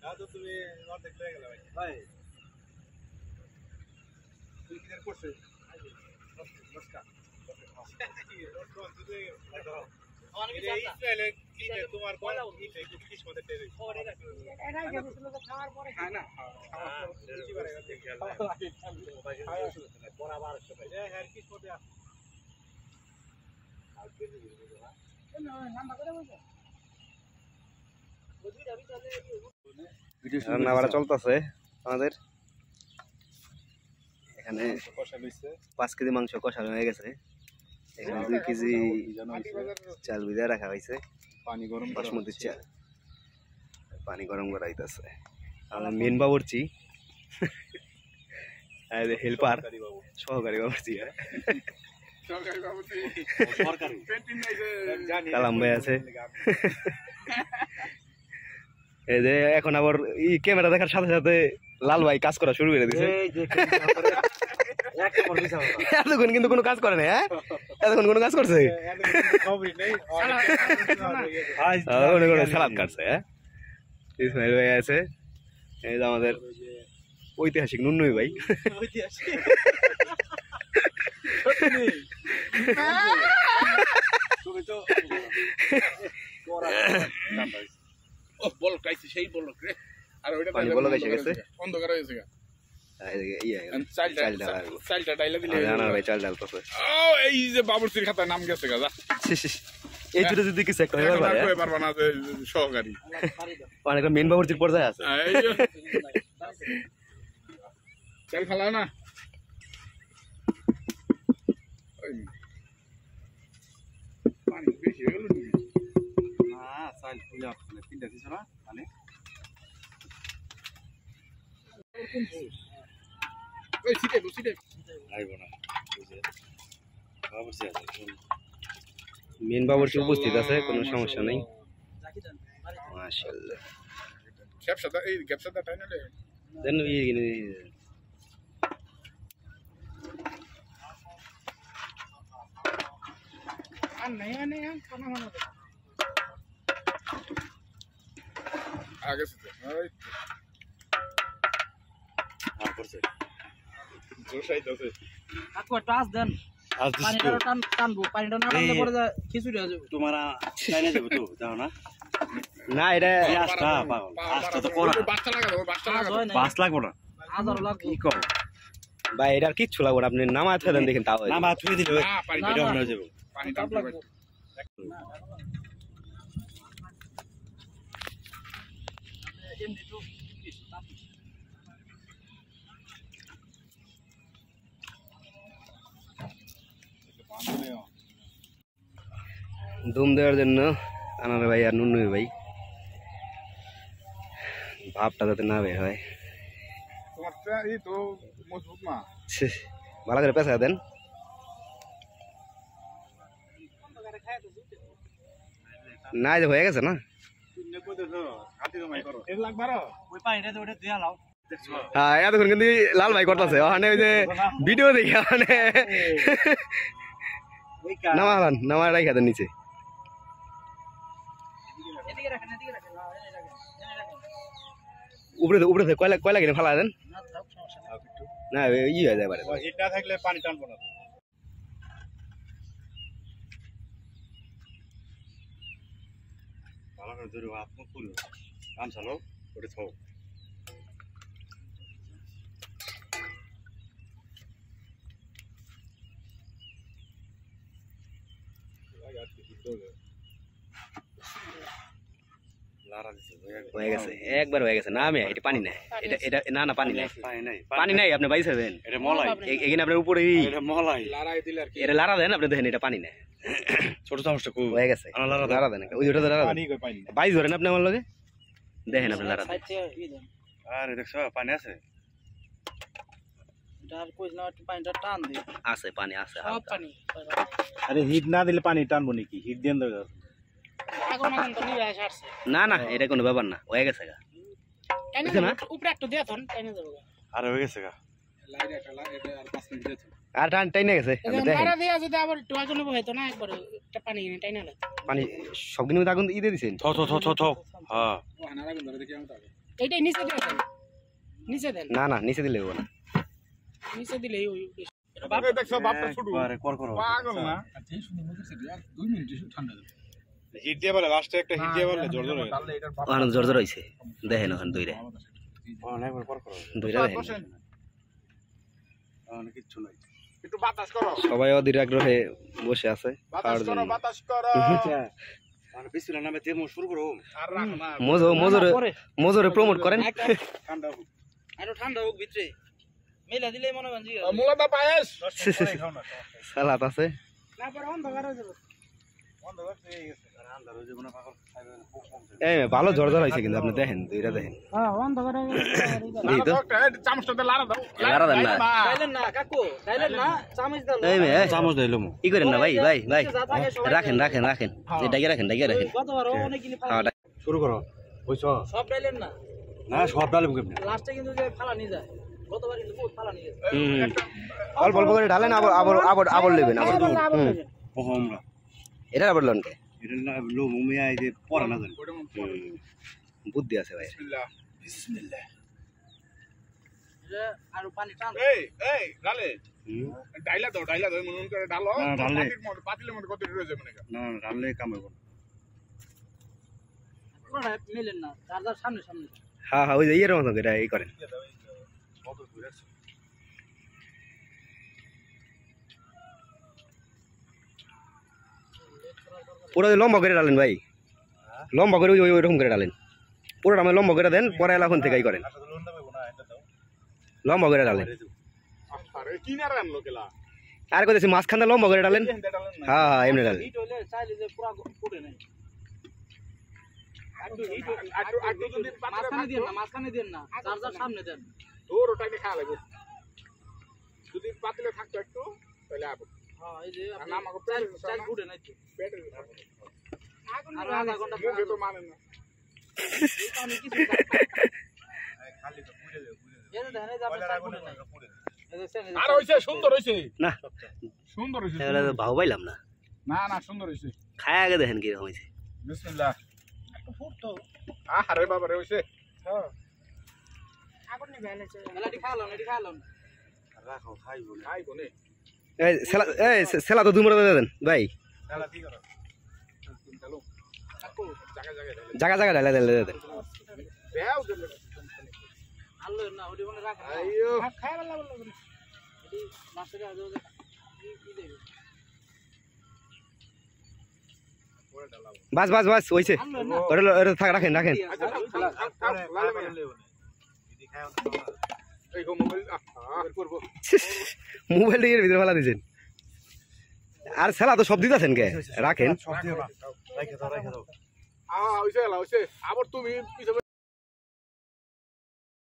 তো তুমি অর্ধেক লয়ে গেলে ভাই তুই কি করছে নমস্কার তোমার রান্না বাড়া চলতেছে আমাদের এখানে 5 কেজি মাংস কষানো হয়ে গেছে। এখানে 2 কেজি চাল ভিজা রাখা হয়েছে, পানি গরম বাসমতি চাল, পানি গরম করা হইতেছে। আমাদের মেন বাবুর্চি হেল্পার সহকারী বাবুর্চি কালাম ভাই আছে। এই যে এখন আবার এই ক্যামেরা দেখার সাথে সাথে লাল ভাই কাজ করা শুরু করে দিছে। এতক্ষণ কিন্তু কোনো কাজ করে না, হ্যাঁ এতক্ষণ কোনো কাজ করছে সালাদ কাটছে। হ্যাঁ ইসমাইল ভাই আছে, এই যে আমাদের ঐতিহাসিক নুন্নুই ভাই। বাবুর্চির খাতায় নাম গেছে এই দুটো যদি কিছু একটা পারবা না সহকারী অনেক মেন বাবুর্চির পর্যায়ে আছে। চাল খালা না পানি বেশি হয়ে গেল না চাল ফুলে তিনটা দিছ না মানে ওই সিটে আইবো না বাবুর্চি আছে, মেন বাবুর্চি উপস্থিত আছে, কোনো সমস্যা নেই। মাশাআল্লাহ ক্যাপসাটা এই ক্যাপসাটা টাইনালে দেন এই কিনে আর নাই মানে খানা মানা আগে से ওই আর করছে জোশাই দছে কাকু টাস দেন পানিটা টানবো, পানিটা না টানলে পরে যা খিচুড়ি হয়ে যাবে। তোমারা চাইনা যাবে তো যাও না না এটা আস্তা পাগল আস্তা তো কোনা বাসটা লাগাবো বাস লাগবো না আদারও লাগবে কি কও ভাই এটার কিচ্ছু লাগবে না, আপনি নামা ফেলেন দেখেন তাও না মা তুই দিলে না পানি এটা হয়ে যাবে পানি টাপ লাগবে ধুম দেওয়ার জন্য আনার ভাই আর নুনুই ভাই ভাবটা যাতে না বের হয়। তোমার এই তো মজবুত না ভালো করে পেঁচা দেন। না যে হয়ে গেছে না, হ্যাঁ এতক্ষণ কিন্তু লাল ভাই করতেছে ওখানে ওই যে ভিডিও দেখি ওখানে নামা রাখা দেন নিচে। উপরে কয়লা কিনে ফালা দেন না, ই হয়ে যায় এটা থাকলে পানি টানবো না। ভালো করে ধরে হাত মুখ পুরো কাম চালো ওটা থাও লারা দিছে হয়ে গেছে, একবার হয়ে গেছে। না আমি এটা পানি নাই, এটা এটা না পানি নাই, পানি নাই আপনি বাইসাবেন এটা মলাই এখানে আপনার উপরে এটা মলাই লড়াই দিলে আর কি এটা লারা দেন, আপনি দেখেন এটা পানি নাই, ছোট চামচটা কো হয়ে গেছে। লারা দেন ওই ওটা লারা পানি কই পানি বাইশ ধরেন আপনি আমার লগে দেখেন আপনি লারা দেন। আরে দেখছ পানি আছে এটা আর কইছ না, একটু পানিটা টান দে। আছে পানি আছে সব পানি আরে হিট না দিলে পানি টানবো নাকি? হিট দেন দরকার আগুন আগুন তো নিয়ে আসছে না না এটা কোনো ব্যাপার না, হয়ে গেছে গা না উপরে একটু দিয়ে থন টাইনে দেব। আরে হয়ে গেছে গা লাইট একটা লাইট আর 5 মিনিট দিতে আর টাইনে গেছে আপনি দেখেন। মারা দিয়া যদি আবার একটু আগুন হইতো না, একবার একটা পানি এনে টাইনে লে পানি সব দিন আগুন ই দিয়ে দিছেন। থ থ থ থ থ হ্যাঁ ও আনার আগুন ধরে দেখি আমি তো এইটাই নিচে দিয়ে দেন, নিচে দেন, না না নিচে দিলে হবো না। নিচে দিলেই ওই দেখছো বাপটা শুরু একবারে কর করো পাগল না হিট দিয়ে বলে লাস্টে একটা হিট দিয়ে বলে জোর জোর হয়ে গেল। ওখানে জোর জোর হয়েছে দেখেন ওখানে দুইটা একবার কর করো দুইটা দেখেন অনেক কিচ্ছু নাই একটু বাতাস করো সবাই অধীর আগ্রহে বসে আছে বাতাস খাওয়ার করো জন্য। বাতাস করো মানে বিসমিল্লাহ নামে তেমন শুরু করো আর রাখ না মজুরে প্রমোট করেন। ঠান্ডা হোক আরো ঠান্ডা হোক ভিতরে মেলা দিলে মনে করেন জি মুলাদা পায়েস সালাদ আছে। না পরে অন্ধকার হয়ে যাবে। এই ভালো ঝড় ঝড় হয়েছে কিন্তু আপনি দেখেন দুইটা দেখেন। হ্যাঁ অন্ধকার হয়ে গেছে। এই তো চামচটা লাড়া দাও লাড়া দেন না। খাইলেন না কাকু খাইলেন না চামচ দাও এই মেয়ে চামচ দিলাম ই করেন না ভাই ভাই ভাই রাখেন রাখেন রাখেন এই ডাইগে রাখেন গতবার অনেক কিনে হ্যাঁ শুরু করো বুঝছো সব ডাইলেন না না সব ডালিম কেমনে লাস্টে কিন্তু যে ফালা নিয়ে যায় গতবার কিন্তু বহুত ফালা নিয়ে যায় অল্প অল্প করে ঢালেন আবার আবার আবার আবার নেবেন আবার আমরা এটা আবার লনকে এটা লো মুমিয়া এই যে পড়া না জানি বুদ্ধি আছে ভাই। বিসমিল্লাহ বিসমিল্লাহ যে আর পানি টান এই ডালে ডাইলা দাও মন করে ডালো হ্যাঁ, ডালে। পাতিলের মধ্যে কত রয়েছে মনে কর না ডাললে কাম হবে পুরোটা মিলেন না চার্জার সামনে সামনে হ্যাঁ হ্যাঁ ওই যে ইয়ের মতো এটা এই করেন। পুরো লম্বা করে ডালেন ভাই, লম্বা করে ওই ওইরকম করে ডালেন পুরোটা আমি লম্বা করে দেন পরে এখন থেকে করেন লম্বা করে ডালেন। আরে কি না রান লোকেলা আর কইতেছি মাঝখানটা লম্বা করে ডালেন। ডালেন না হ্যাঁ হ্যাঁ এমনি ডালেন। হিট হইলে চাইলে যে পুরো ফুটে নাই একটু যদি মাঝখানে দেন না চার্জার সামনে দেন তোর ওটাকে খাওয়া লাগবে যদি পাতিলে থাকতো একটু তাহলে আবো হ্যাঁ এই যে আর না আমাকে চাল ফুটে নাই তো পেটের আর আধা ঘন্টা মুখে তো মানে না এই পানি কিছু খালি তো পুড়ে যাবে এই যে ধানে যাবে চাল ফুটে নাই এই দেখছেন আর হইছে সুন্দর হইছে না সুন্দর হইছে এগুলো তো ভাও পাইলাম না, না না সুন্দর হইছে খায় আগে দেখেন কিরকম হয়েছে। বিসমিল্লাহ একটু ফুটতো আরে বাবা রে হইছে হ্যাঁ আগুন নিবে এনেছে। এলাটি খাওয়ালাম এটি খাওয়ালাম রাখো খাইবো না খাই কোনে এই সেলা তো দুমরা দেন ভাই, খেলা কি করো চলো কাকু জায়গা জায়গা জায়গা জায়গা ঢালে ঢালে দেন। দেও দেন আল্লাহ না ওটি মনে রাখ আইয়ো খাই ভালো লাগলো। এটি মাছের আজ কি দেবে পরে ডালাও বাস বাস বাস হইছে আল্লাহ না ওটা ওটা থাক রাখেন রাখেন। আচ্ছা খাও লালে মানে এই গো মোবাইল করব মোবাইল এর ভিতরে ফেলা দিয়েছেন আর সেলা তো সব দিতেছেন কে রাখেন। সব দিও না রাখে দাও হইছে আবার তুমি পিছে